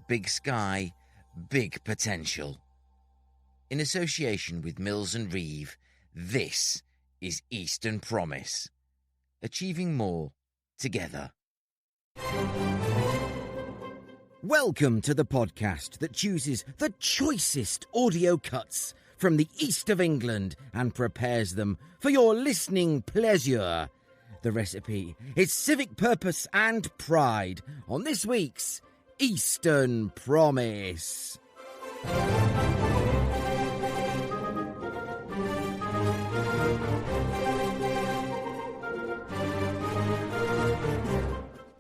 big sky, big potential. In association with Mills Reeve, this is Eastern Promise. Achieving more together. Welcome to the podcast that chooses the choicest audio cuts from the east of England and prepares them for your listening pleasure. The recipe is civic purpose and pride on this week's Eastern Promise.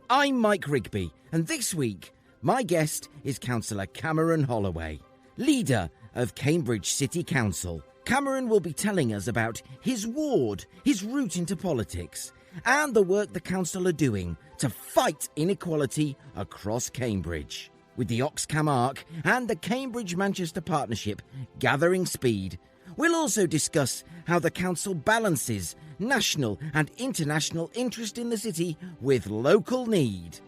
I'm Mike Rigby, and this week my guest is Councillor Cameron Holloway, leader of Cambridge City Council. Cameron will be telling us about his ward, his route into politics, and the work the council are doing to fight inequality across Cambridge. With the Oxcam Arc and the Cambridge-Manchester Partnership gathering speed, we'll also discuss how the council balances national and international interest in the city with local need.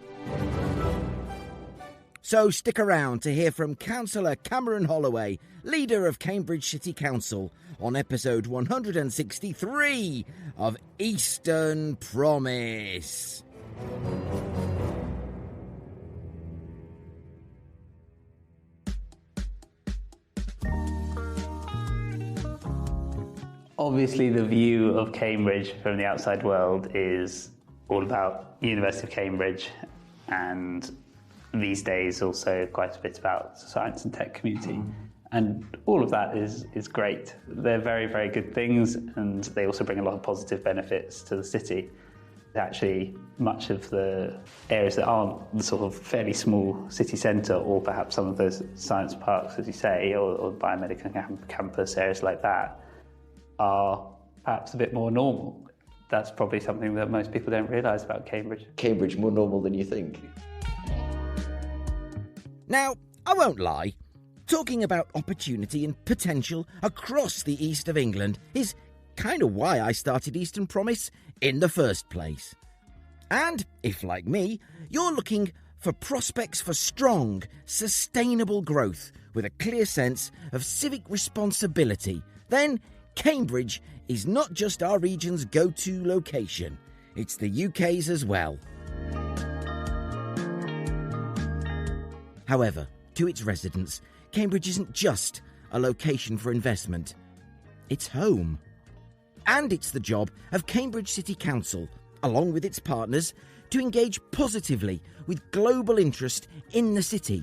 So stick around to hear from Councillor Cameron Holloway, leader of Cambridge City Council, on episode 163 of Eastern Promise. Obviously, the view of Cambridge from the outside world is all about University of Cambridge, and these days also quite a bit about the science and tech community. And all of that is great. They're very, very good things, and they also bring a lot of positive benefits to the city. Actually, much of the areas that aren't the sort of fairly small city centre, or perhaps some of those science parks, as you say, or biomedical campus, areas like that, are perhaps a bit more normal. That's probably something that most people don't realise about Cambridge. Cambridge more normal than you think. Now, I won't lie. Talking about opportunity and potential across the east of England is kind of why I started Eastern Promise in the first place. And if, like me, you're looking for prospects for strong, sustainable growth with a clear sense of civic responsibility, then Cambridge is not just our region's go-to location, it's the UK's as well. However, to its residents, Cambridge isn't just a location for investment, it's home. And it's the job of Cambridge City Council, along with its partners, to engage positively with global interest in the city,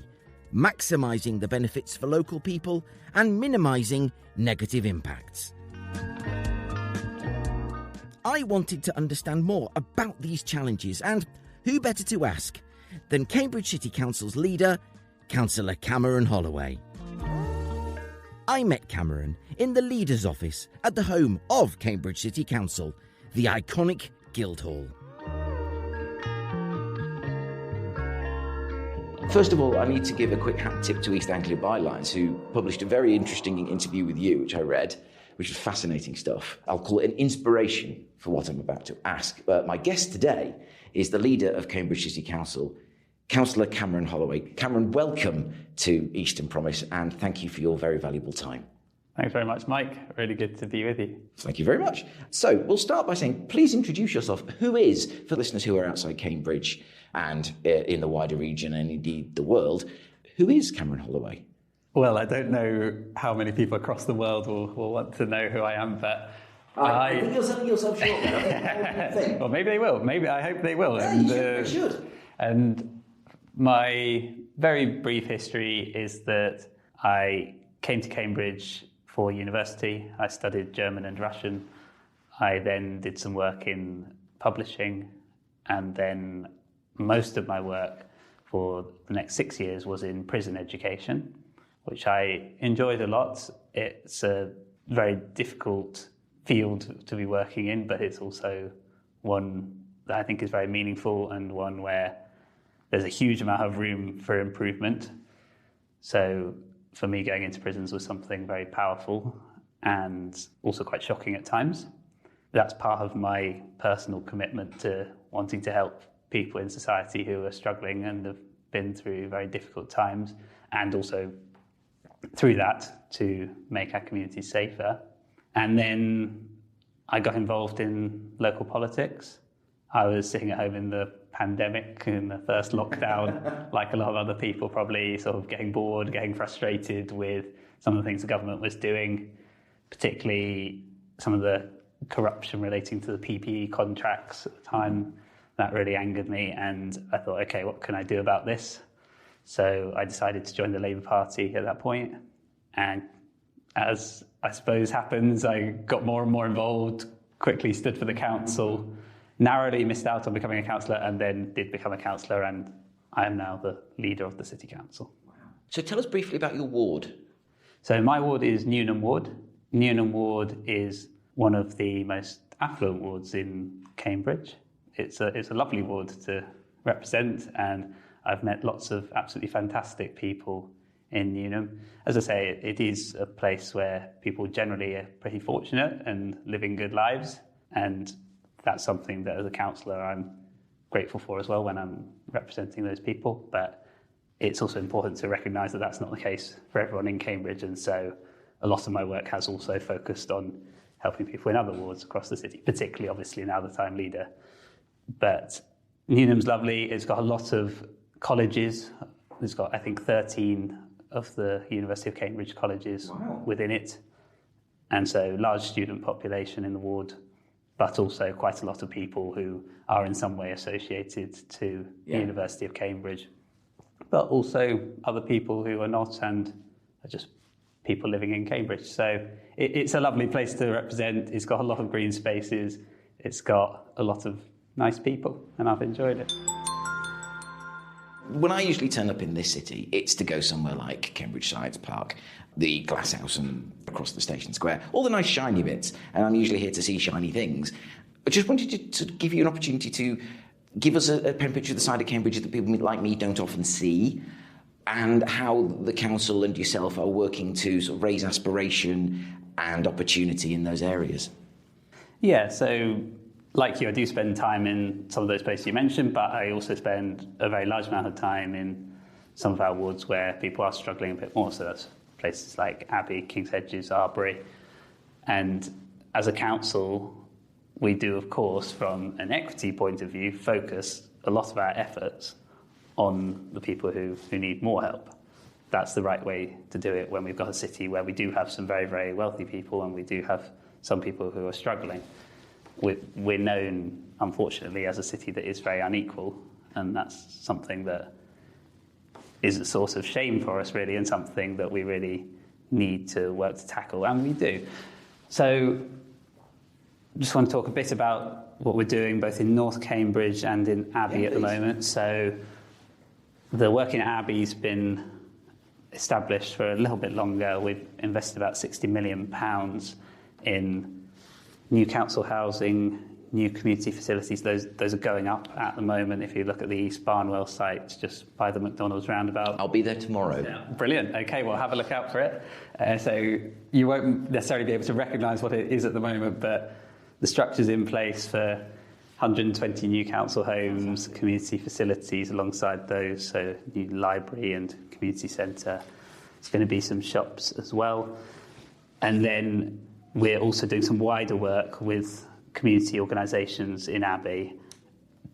maximising the benefits for local people and minimising negative impacts. I wanted to understand more about these challenges, and who better to ask than Cambridge City Council's leader, Councillor Cameron Holloway. I met Cameron in the leader's office at the home of Cambridge City Council, the iconic Guildhall. First of all, I need to give a quick hat tip to East Anglia Bylines, who published a very interesting interview with you, which I read, which was fascinating stuff. I'll call it an inspiration for what I'm about to ask. But my guest today is the leader of Cambridge City Council, Councillor Cameron Holloway. Cameron, welcome to Eastern Promise, and thank you for your very valuable time. Thanks very much, Mike. Really good to be with you. Thank you very much. So we'll start by saying, please introduce yourself. Who is, for listeners who are outside Cambridge and in the wider region and indeed the world, who is Cameron Holloway? Well, I don't know how many people across the world will want to know who I am, but I think you're selling yourself short there. Well, maybe they will. Maybe I hope they will. Yeah, you should. And my very brief history is that I came to Cambridge for university. I studied German and Russian. I then did some work in publishing, and then most of my work for the next 6 years was in prison education, which I enjoyed a lot. It's a very difficult field to be working in, but it's also one that I think is very meaningful and one where there's a huge amount of room for improvement. So for me, going into prisons was something very powerful and also quite shocking at times. That's part of my personal commitment to wanting to help people in society who are struggling and have been through very difficult times, and also through that to make our communities safer. And then I got involved in local politics. I was sitting at home in the pandemic, in the first lockdown, like a lot of other people, probably sort of getting bored, getting frustrated with some of the things the government was doing, particularly some of the corruption relating to the PPE contracts at the time. That really angered me, and I thought, okay, what can I do about this? So I decided to join the Labour Party at that point, and as I suppose happens, I got more and more involved, quickly stood for the council, narrowly missed out on becoming a councillor, and then did become a councillor, and I am now the leader of the City Council. Wow. So tell us briefly about your ward. So my ward is Newnham Ward. Newnham Ward is one of the most affluent wards in Cambridge. It's a lovely ward to represent, and I've met lots of absolutely fantastic people in Newnham. As I say, it is a place where people generally are pretty fortunate and living good lives, and that's something that as a councillor I'm grateful for as well when I'm representing those people. But it's also important to recognise that that's not the case for everyone in Cambridge, and so a lot of my work has also focused on helping people in other wards across the city, particularly obviously now that I'm leader. But Newnham's lovely. It's got a lot of colleges. It's got, I think, 13 of the University of Cambridge colleges within it. And so large student population in the ward, but also quite a lot of people who are in some way associated to the University of Cambridge, but also other people who are not and are just people living in Cambridge. So it's a lovely place to represent. It's got a lot of green spaces. It's got a lot of nice people, and I've enjoyed it. When I usually turn up in this city, it's to go somewhere like Cambridge Science Park, the Glass House and across the Station Square, all the nice shiny bits, and I'm usually here to see shiny things. I just wanted to give you an opportunity to give us a pen picture of the side of Cambridge that people like me don't often see, and how the council and yourself are working to sort of raise aspiration and opportunity in those areas. Yeah, so like you, I do spend time in some of those places you mentioned, but I also spend a very large amount of time in some of our wards where people are struggling a bit more. So that's places like Abbey, King's Hedges, Arbury. And as a council, we do, of course, from an equity point of view, focus a lot of our efforts on the people who need more help. That's the right way to do it when we've got a city where we do have some very, very wealthy people and we do have some people who are struggling. We're known, unfortunately, as a city that is very unequal, and that's something that is a source of shame for us, really, and something that we really need to work to tackle, and we do. So I just want to talk a bit about what we're doing both in North Cambridge and in Abbey at the moment. So the work in Abbey's been established for a little bit longer. We've invested about £60 million in new council housing, new community facilities. Those are going up at the moment. If you look at the East Barnwell site, just by the McDonald's roundabout. I'll be there tomorrow. Yeah. Brilliant. Okay, well, have a look out for it. So you won't necessarily be able to recognise what it is at the moment, but the structure's in place for 120 new council homes, community facilities alongside those, so new library and community centre. There's going to be some shops as well. And then we're also doing some wider work with community organisations in Abbey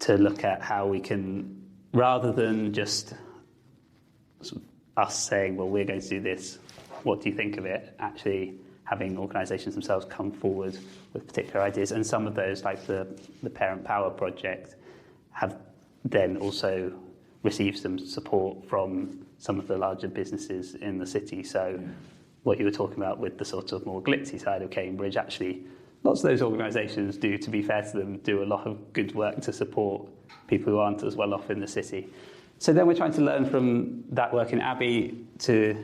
to look at how we can, rather than just sort of us saying, well, we're going to do this, what do you think of it, actually having organisations themselves come forward with particular ideas. And some of those, like the Parent Power Project, have then also received some support from some of the larger businesses in the city. So what you were talking about with the sort of more glitzy side of Cambridge, actually, lots of those organisations do, to be fair to them, do a lot of good work to support people who aren't as well off in the city. So then we're trying to learn from that work in Abbey to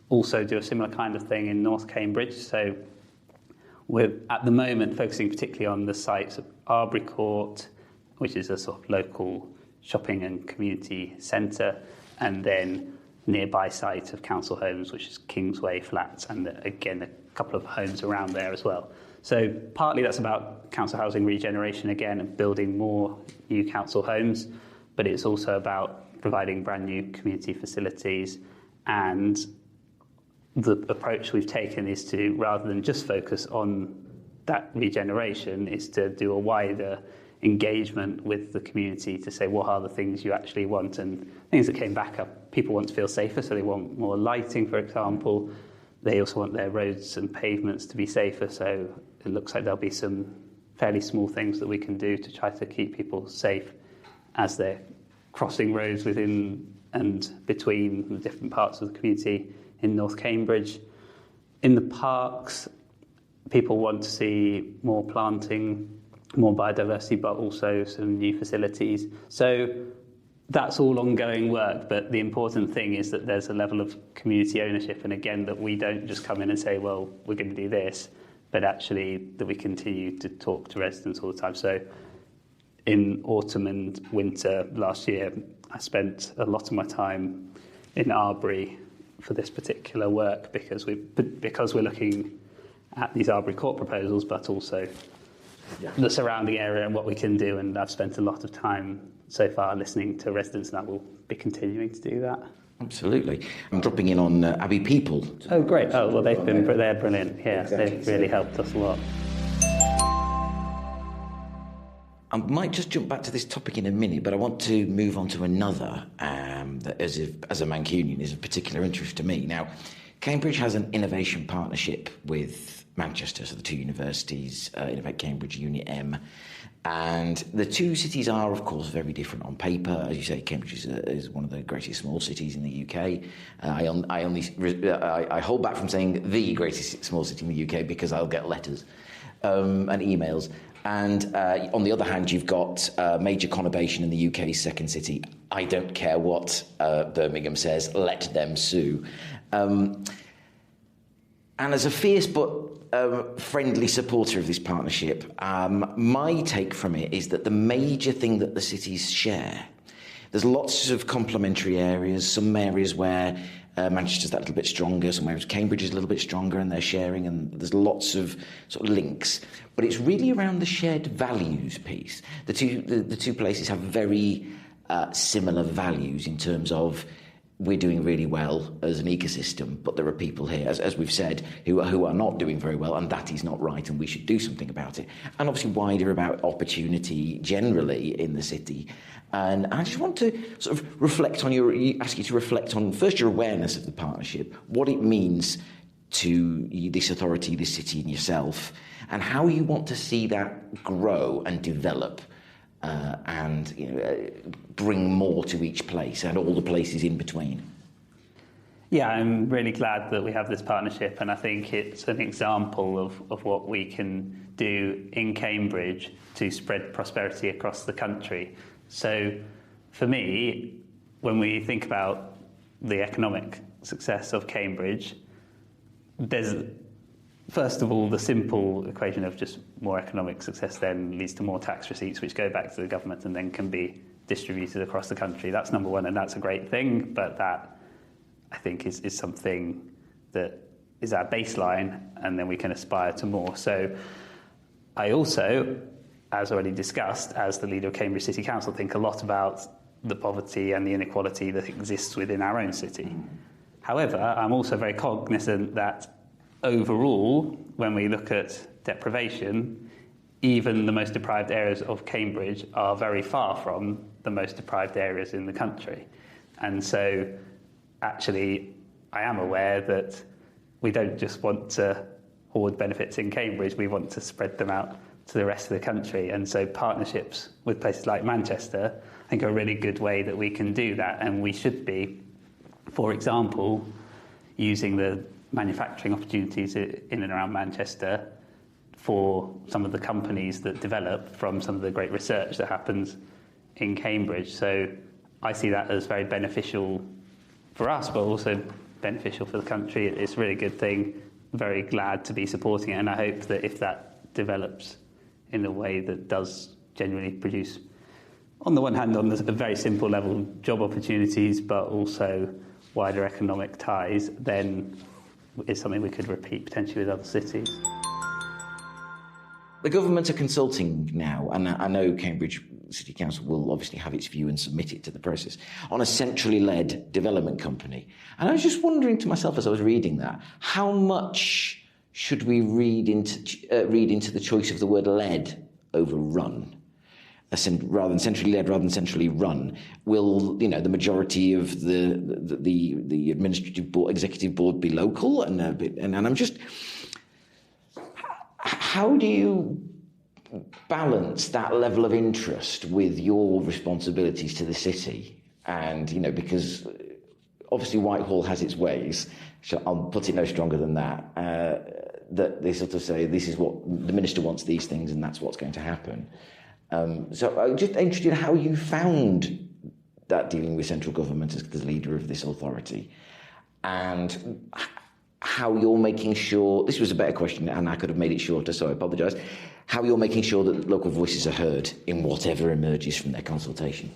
also do a similar kind of thing in North Cambridge. So we're at the moment focusing particularly on the sites of Arbury Court, which is a sort of local shopping and community centre, and then nearby site of council homes, which is Kingsway Flats, and again a couple of homes around there as well. So partly that's about council housing regeneration again and building more new council homes, but it's also about providing brand new community facilities. And the approach we've taken is to, rather than just focus on that regeneration, is to do a wider engagement with the community to say, what are the things you actually want? And things that came back up, people want to feel safer, so they want more lighting, for example. They also want their roads and pavements to be safer, so it looks like there'll be some fairly small things that we can do to try to keep people safe as they're crossing roads within and between the different parts of the community in North Cambridge. In the parks, people want to see more planting, more biodiversity, but also some new facilities. So that's all ongoing work, but the important thing is that there's a level of community ownership, and again, that we don't just come in and say, well, we're going to do this, but actually that we continue to talk to residents all the time. So in autumn and winter last year, I spent a lot of my time in Arbury for this particular work because we're looking at these Arbury Court proposals, but also the surrounding area and what we can do. And I've spent a lot of time so far listening to residents, and I will be continuing to do that. Absolutely. I'm dropping in on Abbey People. Oh, great. Oh, well, they're brilliant. Yeah, exactly. They've really helped us a lot. I might just jump back to this topic in a minute, but I want to move on to another that, as a Mancunian, is of particular interest to me. Now, Cambridge has an innovation partnership with Manchester, so the two universities, Innovate Cambridge, Unit M, and the two cities are, of course, very different on paper. As you say, Cambridge is one of the greatest small cities in the UK. I hold back from saying the greatest small city in the UK because I'll get letters and emails. And on the other hand, you've got major conurbation in the UK's second city. I don't care what Birmingham says, let them sue. And as a fierce but friendly supporter of this partnership, my take from it is that the major thing that the cities share, there's lots of complementary areas, some areas where Manchester's that little bit stronger, some areas Cambridge is a little bit stronger and they're sharing, and there's lots of sort of links. But it's really around the shared values piece. The two places have very similar values in terms of we're doing really well as an ecosystem, but there are people here, as we've said, who are not doing very well, and that is not right, and we should do something about it. And obviously wider about opportunity generally in the city. And I just want to sort of ask you to reflect on first your awareness of the partnership, what it means to this authority, this city, and yourself, and how you want to see that grow and develop. And bring more to each place and all the places in between. Yeah, I'm really glad that we have this partnership, and I think it's an example of what we can do in Cambridge to spread prosperity across the country. So for me, when we think about the economic success of Cambridge, there's first of all, the simple equation of just more economic success then leads to more tax receipts, which go back to the government and then can be distributed across the country. That's number one, and that's a great thing, but that, I think, is something that is our baseline, and then we can aspire to more. So I also, as already discussed, as the leader of Cambridge City Council, think a lot about the poverty and the inequality that exists within our own city. However, I'm also very cognizant that overall, when we look at deprivation, even the most deprived areas of Cambridge are very far from the most deprived areas in the country. And so, actually, I am aware that we don't just want to hoard benefits in Cambridge, we want to spread them out to the rest of the country. And so partnerships with places like Manchester, I think, are a really good way that we can do that. And we should be, for example, using the manufacturing opportunities in and around Manchester for some of the companies that develop from some of the great research that happens in Cambridge. So I see that as very beneficial for us, but also beneficial for the country. It's a really good thing. Very glad to be supporting it, and I hope that if that develops in a way that does genuinely produce, on the one hand, on a very simple level, job opportunities, but also wider economic ties, then is something we could repeat potentially with other cities. The government are consulting now, and I know Cambridge City Council will obviously have its view and submit it to the process, on a centrally led development company. And I was just wondering to myself as I was reading that, how much should we read into the choice of the word led over run? Rather than centrally led, rather than centrally run, will the majority of the administrative board, executive board be local? And I'm just, how do you balance that level of interest with your responsibilities to the city? And because obviously Whitehall has its ways. I'll put it no stronger than that. That they sort of say this is what the minister wants, these things, and that's what's going to happen. So I'm just interested in how you found that dealing with central government as the leader of this authority, and how you're making sure, this was a better question and I could have made it shorter, so I apologise, how you're making sure that local voices are heard in whatever emerges from their consultation.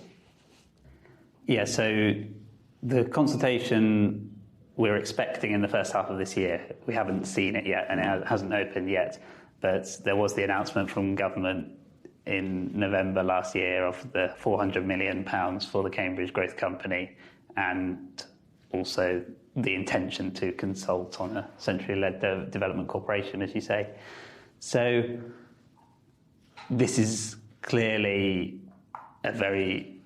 Yeah, so the consultation we're expecting in the first half of this year. We haven't seen it yet and it hasn't opened yet, but there was the announcement from government in November last year of the £400 million for the Cambridge Growth Company, and also the intention to consult on a centrally led development corporation, as you say. So this is clearly a very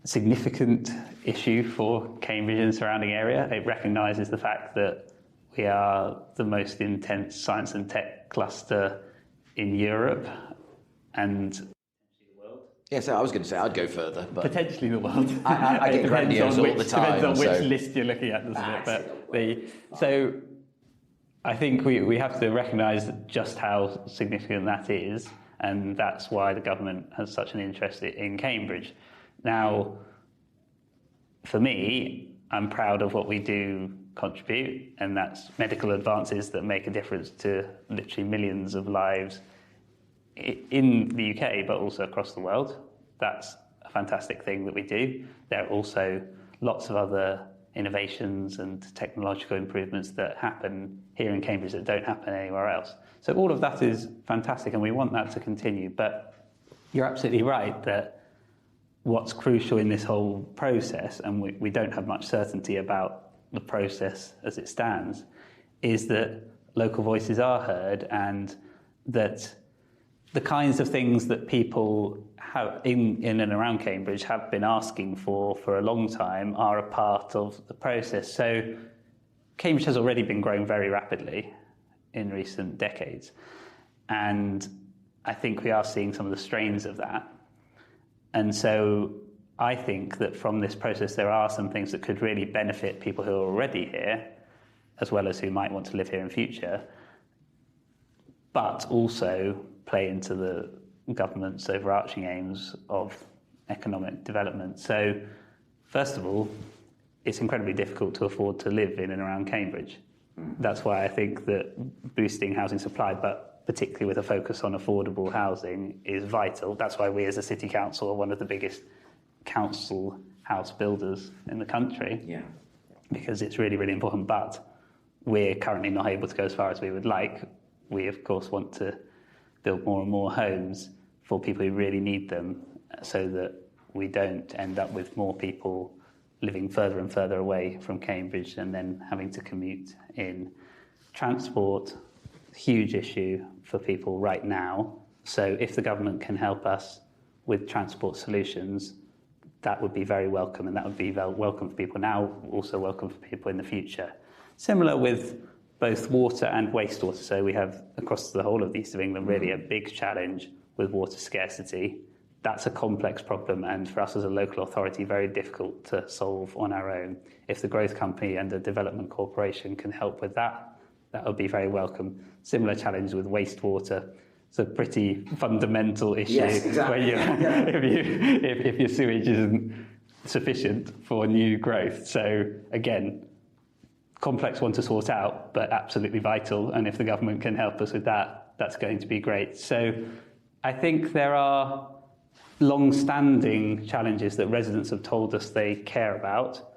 significant issue for Cambridge and surrounding area. It recognises the fact that we are the most intense science and tech cluster in Europe and the world. Yeah, so I was going to say I'd go further, but potentially the world. I get grandiose all the time. Depends on which list you're looking at, doesn't it? So I think we have to recognise just how significant that is, and that's why the government has such an interest in Cambridge. Now, for me, I'm proud of what we do contribute, and that's medical advances that make a difference to literally millions of lives in the UK, but also across the world. That's a fantastic thing that we do. There are also lots of other innovations and technological improvements that happen here in Cambridge that don't happen anywhere else. So all of that is fantastic, and we want that to continue. But you're absolutely right that what's crucial in this whole process, and we don't have much certainty about the process as it stands, is that local voices are heard, and that the kinds of things that people have in and around Cambridge have been asking for a long time are a part of the process. So Cambridge has already been growing very rapidly in recent decades, and I think we are seeing some of the strains of that. And so I think that from this process there are some things that could really benefit people who are already here, as well as who might want to live here in future, but also play into the government's overarching aims of economic development. So, first of all, it's incredibly difficult to afford to live in and around Cambridge. That's why I think that boosting housing supply, but particularly with a focus on affordable housing, is vital. That's why we as a city council are one of the biggest council house builders in the country. Yeah. Because it's really, really important. But we're currently not able to go as far as we would like. We, of course, want to build more and more homes for people who really need them, so that we don't end up with more people living further and further away from Cambridge and then having to commute in. Transport, huge issue for people right now. So if the government can help us with transport solutions, that would be very welcome, and that would be welcome for people now, also welcome for people in the future. Similar with both water and wastewater. So we have, across the whole of the east of England, really a big challenge with water scarcity. That's a complex problem, and for us as a local authority, very difficult to solve on our own. If the Growth Company and the Development Corporation can help with that, that would be very welcome. Similar challenge with wastewater. It's a pretty fundamental issue. Yes, exactly. Where if your sewage isn't sufficient for new growth. So again, complex one to sort out, but absolutely vital. And if the government can help us with that, that's going to be great. So I think there are long-standing challenges that residents have told us they care about,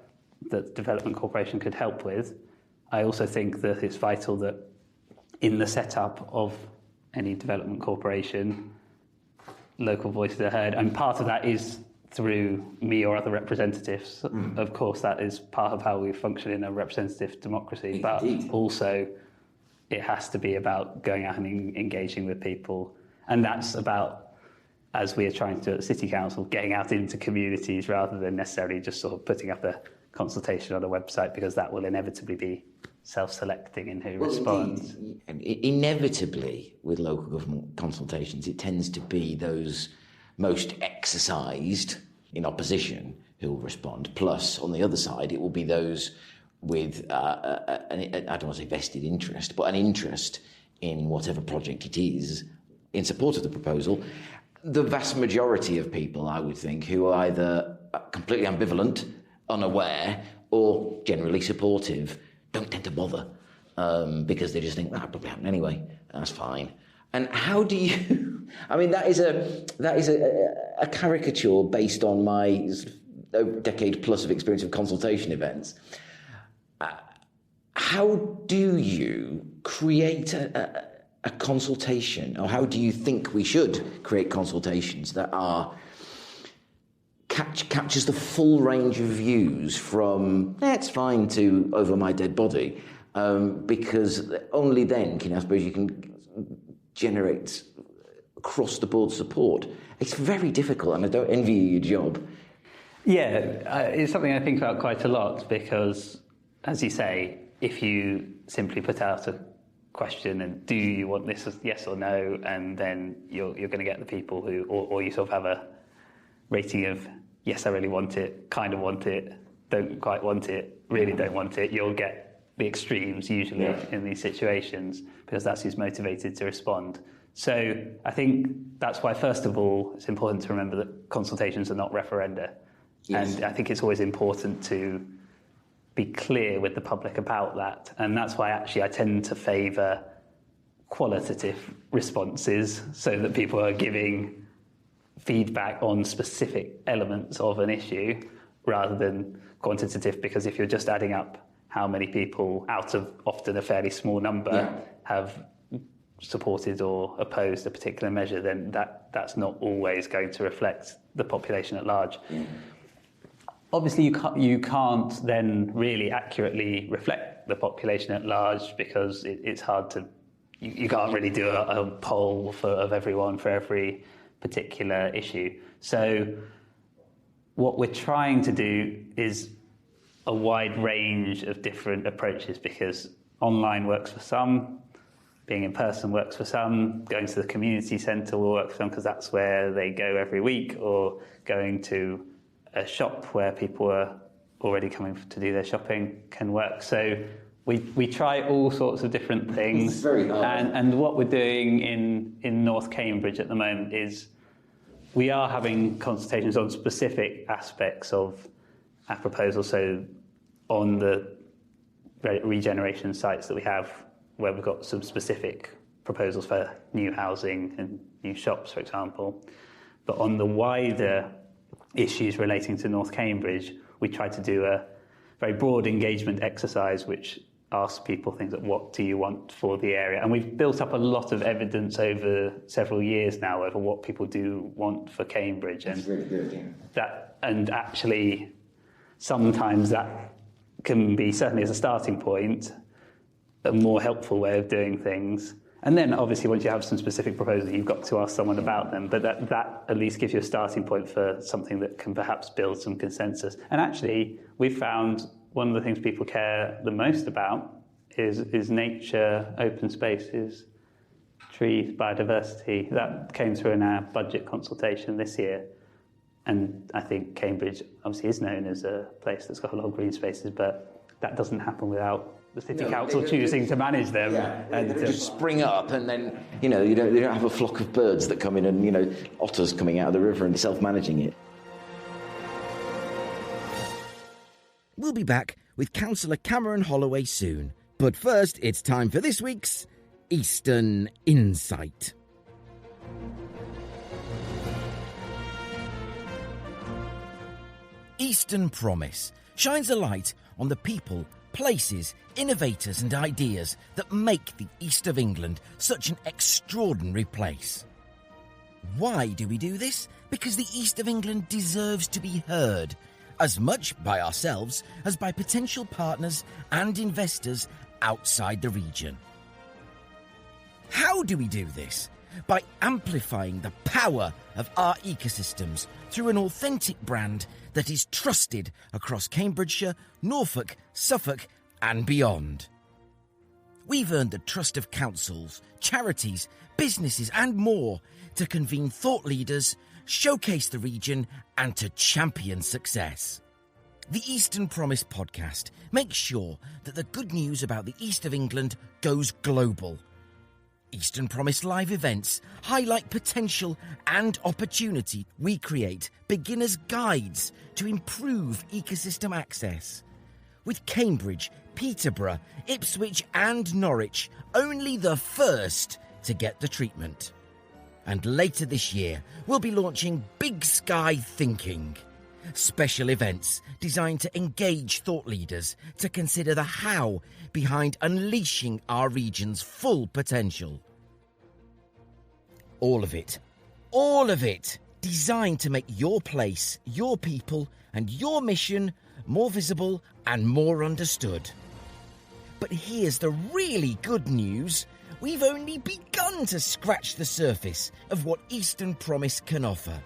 that the Development Corporation could help with. I also think that it's vital that in the setup of any development corporation, local voices are heard. And part of that is through me or other representatives. Of course, that is part of how we function in a representative democracy. But also, it has to be about going out and engaging with people. And that's about, as we are trying to do at the City Council, getting out into communities rather than necessarily just sort of putting up a consultation on a website, because that will inevitably be self-selecting in who responds. Inevitably, with local government consultations, it tends to be those most exercised in opposition who will respond. Plus, on the other side, it will be those with, I don't want to say vested interest, but an interest in whatever project it is in support of the proposal. The vast majority of people, I would think, who are either completely ambivalent, unaware, or generally supportive, don't tend to bother because they just think that'll probably happen anyway. That's fine. And how do you? I mean, that is a caricature based on my decade plus of experience of consultation events. How do you create a consultation, or how do you think we should create consultations that are captures the full range of views from it's fine to over my dead body, because only then can, I suppose, you can generate across the board support. It's very difficult, and I don't envy you your job. Yeah, it's something I think about quite a lot, because, as you say, if you simply put out a question and do you want this as yes or no, and then you're going to get the people who, or you sort of have a rating of yes, I really want it, kind of want it, don't quite want it, really don't want it, you'll get the extremes usually in these situations, because that's who's motivated to respond. So I think that's why, first of all, it's important to remember that consultations are not referenda. Yes. And I think it's always important to be clear with the public about that. And that's why actually I tend to favour qualitative responses, so that people are giving feedback on specific elements of an issue rather than quantitative, because if you're just adding up how many people out of often a fairly small number have supported or opposed a particular measure, then that's not always going to reflect the population at large. Obviously, you can't then really accurately reflect the population at large, because it's hard to... You can't really do a poll of everyone for every particular issue. So what we're trying to do is a wide range of different approaches, because online works for some, being in person works for some, going to the community centre will work for some because that's where they go every week, or going to a shop where people are already coming to do their shopping can work. So we try all sorts of different things. It's very hard. And what we're doing in North Cambridge at the moment is we are having consultations on specific aspects of our proposal. So on the regeneration sites that we have, where we've got some specific proposals for new housing and new shops, for example. But on the wider issues relating to North Cambridge, we try to do a very broad engagement exercise which asks people things like, what do you want for the area? And we've built up a lot of evidence over several years now over what people do want for Cambridge. That's really good, yeah. And actually, sometimes that can be, certainly as a starting point, a more helpful way of doing things. And then, obviously, once you have some specific proposals, you've got to ask someone about them. But that at least gives you a starting point for something that can perhaps build some consensus. And actually, we've found one of the things people care the most about is nature, open spaces, trees, biodiversity. That came through in our budget consultation this year. And I think Cambridge obviously is known as a place that's got a lot of green spaces, but that doesn't happen without the City Council choosing to manage them. Yeah, and they just spring up, and then, they don't have a flock of birds that come in and, otters coming out of the river and self-managing it. We'll be back with Councillor Cameron Holloway soon. But first, it's time for this week's Eastern Insight. Eastern Promise shines a light on the people, places, innovators and ideas that make the East of England such an extraordinary place. Why do we do this? Because the East of England deserves to be heard, as much by ourselves as by potential partners and investors outside the region. How do we do this? By amplifying the power of our ecosystems through an authentic brand that is trusted across Cambridgeshire, Norfolk, Suffolk and beyond. We've earned the trust of councils, charities, businesses and more to convene thought leaders, showcase the region and to champion success. The Eastern Promise podcast makes sure that the good news about the East of England goes global. Eastern Promise live events highlight potential and opportunity. We create beginners' guides to improve ecosystem access. With Cambridge, Peterborough, Ipswich and Norwich only the first to get the treatment. And later this year, we'll be launching Big Sky Thinking. Special events designed to engage thought leaders to consider the how behind unleashing our region's full potential. All of it designed to make your place, your people and your mission more visible and more understood. But here's the really good news. We've only begun to scratch the surface of what Eastern Promise can offer.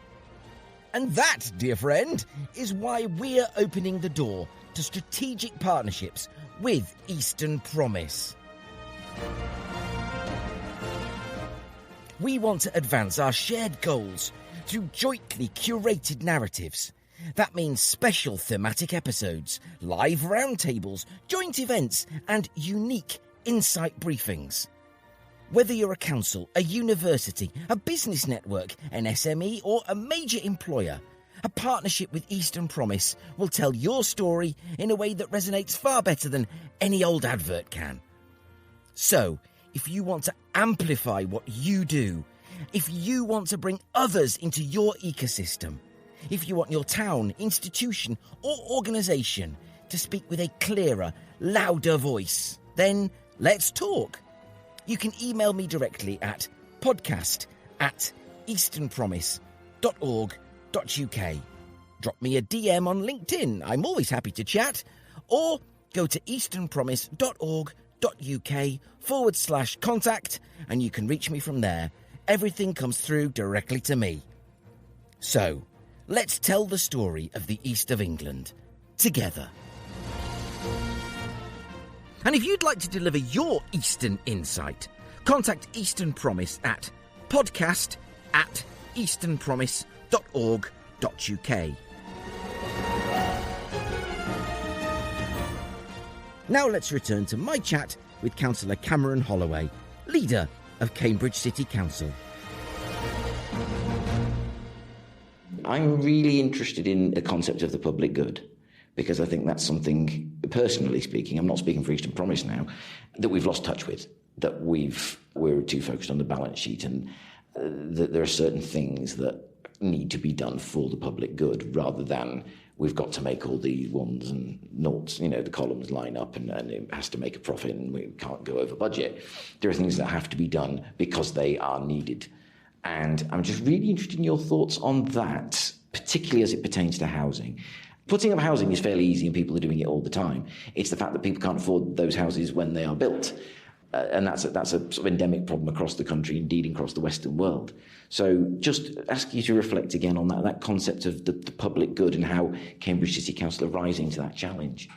And that, dear friend, is why we're opening the door to strategic partnerships with Eastern Promise. We want to advance our shared goals through jointly curated narratives. That means special thematic episodes, live roundtables, joint events, and unique insight briefings. Whether you're a council, a university, a business network, an SME or a major employer, a partnership with Eastern Promise will tell your story in a way that resonates far better than any old advert can. So, if you want to amplify what you do, if you want to bring others into your ecosystem, if you want your town, institution or organisation to speak with a clearer, louder voice, then let's talk. You can email me directly at podcast@easternpromise.org.uk. Drop me a DM on LinkedIn, I'm always happy to chat, or go to easternpromise.org.uk/contact and you can reach me from there. Everything comes through directly to me. So, let's tell the story of the East of England together. And if you'd like to deliver your Eastern insight, contact Eastern Promise at podcast@easternpromise.org.uk. Now let's return to my chat with Councillor Cameron Holloway, leader of Cambridge City Council. I'm really interested in the concept of the public good, because I think that's something, personally speaking, I'm not speaking for Eastern Promise now, that we've lost touch with, that we're too focused on the balance sheet, and that there are certain things that need to be done for the public good, rather than we've got to make all the ones and noughts, the columns line up and it has to make a profit and we can't go over budget. There are things that have to be done because they are needed. And I'm just really interested in your thoughts on that, particularly as it pertains to housing. Putting up housing is fairly easy and people are doing it all the time. It's the fact that people can't afford those houses when they are built. And that's a sort of endemic problem across the country, indeed across the Western world. So just ask you to reflect again on that concept of the public good and how Cambridge City Council are rising to that challenge.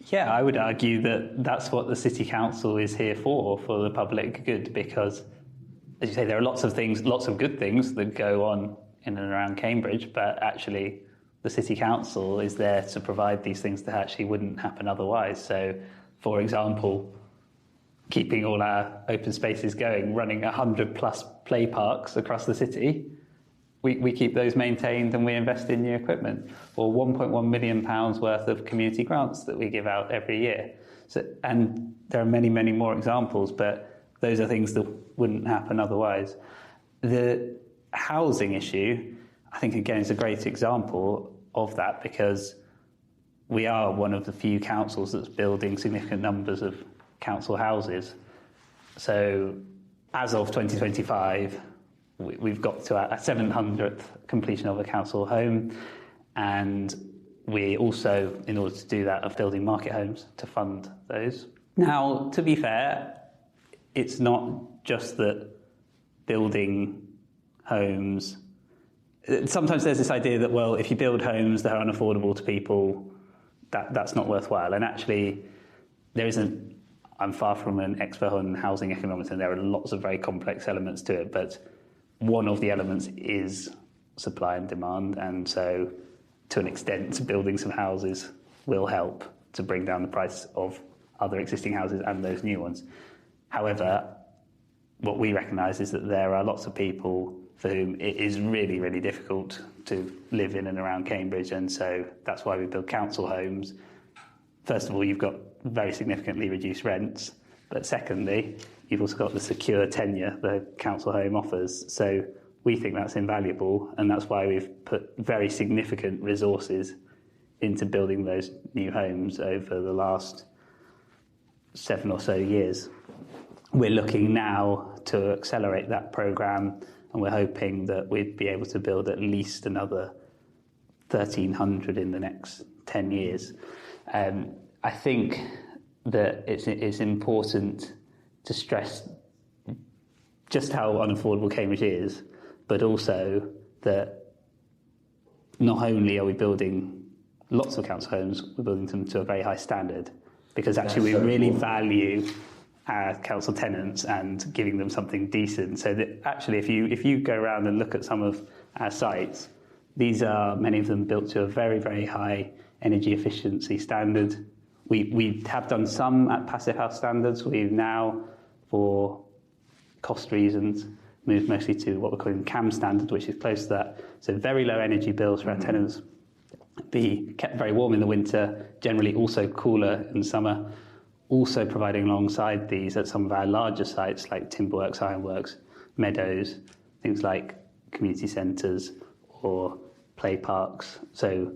Yeah, I would argue that that's what the City Council is here for the public good, because, as you say, there are lots of good things that go on in and around Cambridge, but actually the City Council is there to provide these things that actually wouldn't happen otherwise. So, for example, keeping all our open spaces going, running 100 plus play parks across the city, we keep those maintained and we invest in new equipment, or £1.1 million worth of community grants that we give out every year. So, and there are many, many more examples, but those are things that wouldn't happen otherwise. The housing issue, I think, again, is a great example of that, because we are one of the few councils that's building significant numbers of council houses. So as of 2025, we've got to our 700th completion of a council home, and we also, in order to do that, are building market homes to fund those. Now, to be fair, it's not just that building homes. Sometimes there's this idea that, well, if you build homes that are unaffordable to people, that's not worthwhile. And actually, I'm far from an expert on housing economics, and there are lots of very complex elements to it, but one of the elements is supply and demand, and so to an extent, building some houses will help to bring down the price of other existing houses and those new ones. However, what we recognise is that there are lots of people for whom it is really, really difficult to live in and around Cambridge, and so that's why we build council homes. First of all, you've got very significantly reduced rents, but secondly, you've also got the secure tenure the council home offers. So we think that's invaluable, and that's why we've put very significant resources into building those new homes over the last 7 or so years. We're looking now to accelerate that programme, and we're hoping that we'd be able to build at least another 1,300 in the next 10 years. I think that it's important to stress just how unaffordable Cambridge is, but also that not only are we building lots of council homes, we're building them to a very high standard, because actually we really value our council tenants and giving them something decent. So that actually if you go around and look at some of our sites, these are many of them built to a very, very high energy efficiency standard. We have done some at passive house standards. We've now, for cost reasons, moved mostly to what we're calling CAM standard, which is close to that. So very low energy bills for our tenants, be kept very warm in the winter, generally also cooler in summer. Also providing alongside these at some of our larger sites like Timberworks, Ironworks, Meadows, things like community centres or play parks. So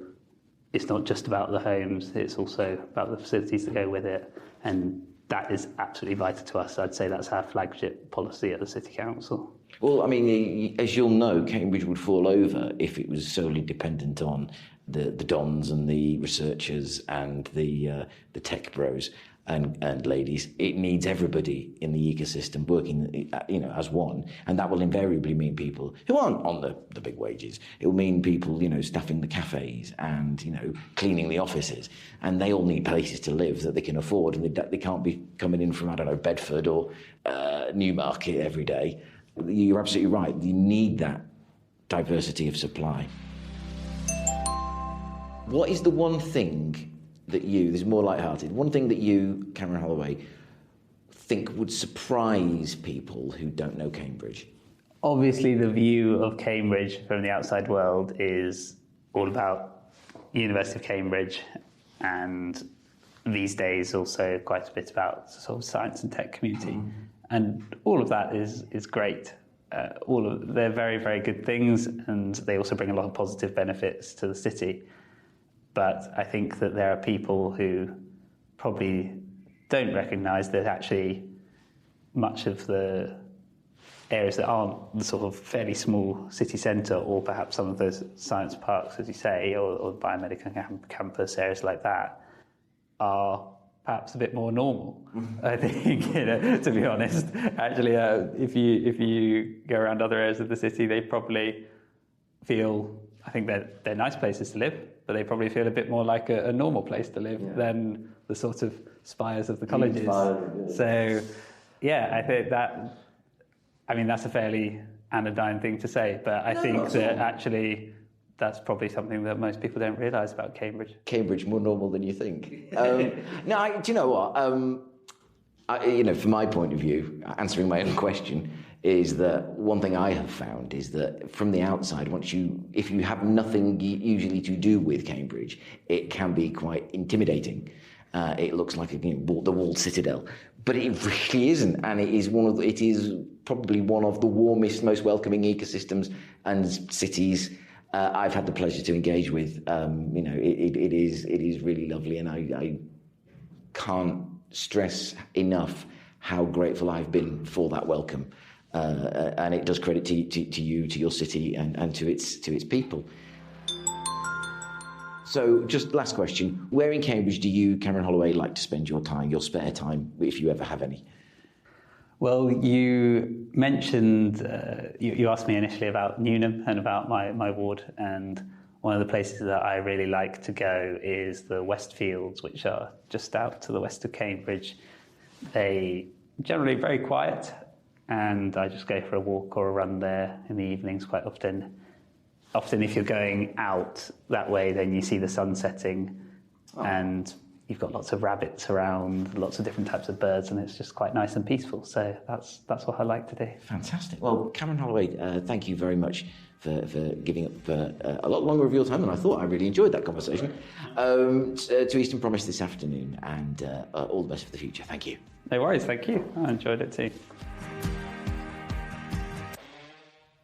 it's not just about the homes, it's also about the facilities that go with it. And that is absolutely vital to us. I'd say that's our flagship policy at the City Council. Well, I mean, as you'll know, Cambridge would fall over if it was solely dependent on the dons and the researchers and the tech bros and ladies. It needs everybody in the ecosystem working, as one, and that will invariably mean people who aren't on the big wages. It will mean people, staffing the cafes and cleaning the offices, and they all need places to live that they can afford, and they can't be coming in from Bedford or Newmarket every day. You're absolutely right. You need that diversity of supply. What is the one thing that this is more lighthearted, one thing that you, Cameron Holloway, think would surprise people who don't know Cambridge? Obviously, the view of Cambridge from the outside world is all about University of Cambridge, and these days also quite a bit about sort of science and tech community. And all of that is great. They're very, very good things, and they also bring a lot of positive benefits to the city. But I think that there are people who probably don't recognise that actually much of the areas that aren't the sort of fairly small city centre, or perhaps some of those science parks, as you say, or the biomedical campus, areas like that, are perhaps a bit more normal. I think, to be honest. Actually, if you go around other areas of the city, they probably feel, I think they're nice places to live, but they probably feel a bit more like a normal place to live than the sort of spires of the colleges. So, I think that's a fairly anodyne thing to say, but I think that actually that's probably something that most people don't realise about Cambridge. Cambridge, more normal than you think. Do you know what? From my point of view, answering my own question, is that one thing I have found is that from the outside, if you have nothing usually to do with Cambridge, it can be quite intimidating. It looks like the walled citadel, but it really isn't, and it is probably one of the warmest, most welcoming ecosystems and cities I've had the pleasure to engage with. It is really lovely, and I can't stress enough how grateful I've been for that welcome. and it does credit to you, to your city, and to its people. So, just last question: where in Cambridge do you, Cameron Holloway, like to spend your time, your spare time, if you ever have any? Well, you mentioned, you asked me initially about Newnham and about my ward, and one of the places that I really like to go is the Westfields, which are just out to the west of Cambridge. They generally very quiet, and I just go for a walk or a run there in the evenings quite often. Often if you're going out that way, then you see the sun setting, and you've got lots of rabbits around, lots of different types of birds, and it's just quite nice and peaceful. So that's what I like to do. Fantastic. Well, Cameron Holloway, thank you very much for giving up a lot longer of your time than I thought. I really enjoyed that conversation. To Eastern Promise this afternoon, and all the best for the future. Thank you. No worries, thank you. I enjoyed it too.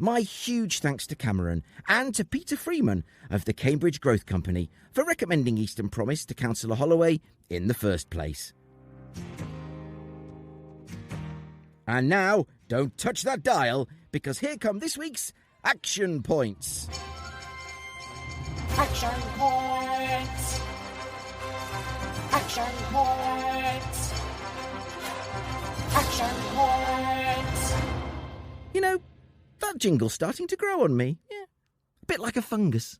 My huge thanks to Cameron and to Peter Freeman of the Cambridge Growth Company for recommending Eastern Promise to Councillor Holloway in the first place. And now, don't touch that dial, because here come this week's Action Points. Action Points! Action Points! Action Points! You know, that jingle's starting to grow on me. Yeah, a bit like a fungus.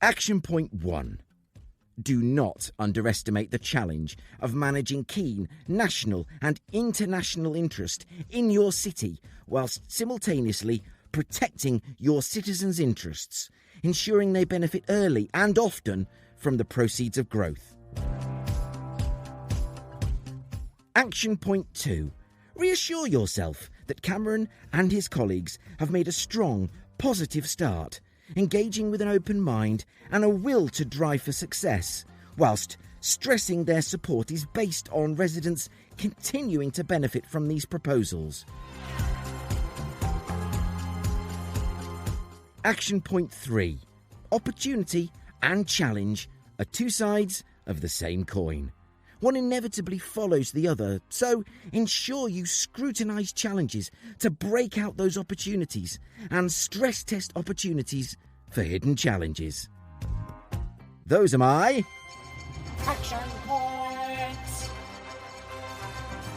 Action point 1. Do not underestimate the challenge of managing keen national and international interest in your city whilst simultaneously protecting your citizens' interests, ensuring they benefit early and often from the proceeds of growth. Action point 2. Reassure yourself that Cameron and his colleagues have made a strong, positive start, engaging with an open mind and a will to drive for success, whilst stressing their support is based on residents continuing to benefit from these proposals. Action point 3. Opportunity and challenge are two sides of the same coin. One inevitably follows the other, so ensure you scrutinise challenges to break out those opportunities and stress test opportunities for hidden challenges. Those are my Action Points!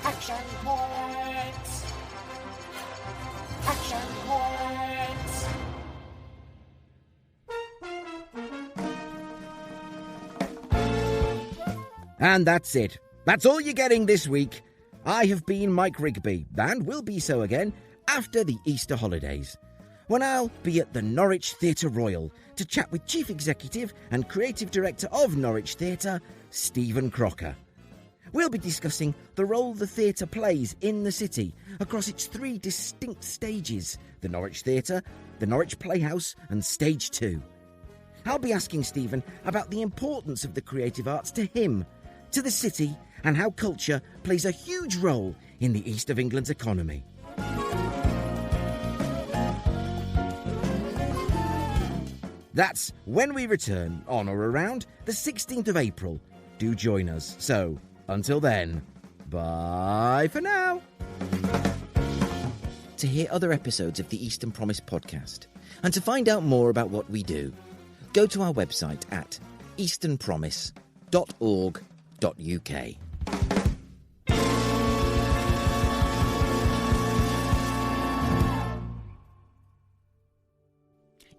Action Points! Action Points! And that's it. That's all you're getting this week. I have been Mike Rigby, and will be so again after the Easter holidays, when I'll be at the Norwich Theatre Royal to chat with Chief Executive and Creative Director of Norwich Theatre, Stephen Crocker. We'll be discussing the role the theatre plays in the city across its 3 distinct stages: the Norwich Theatre, the Norwich Playhouse and Stage 2. I'll be asking Stephen about the importance of the creative arts to him, to the city, and how culture plays a huge role in the East of England's economy. That's when we return, on or around the 16th of April. Do join us. So, until then, bye for now. To hear other episodes of the Eastern Promise podcast, and to find out more about what we do, go to our website at easternpromise.org.uk.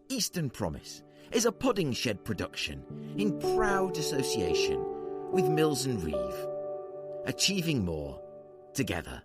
Eastern Promise is a Pudding Shed production in proud association with Mills Reeve. Achieving more together.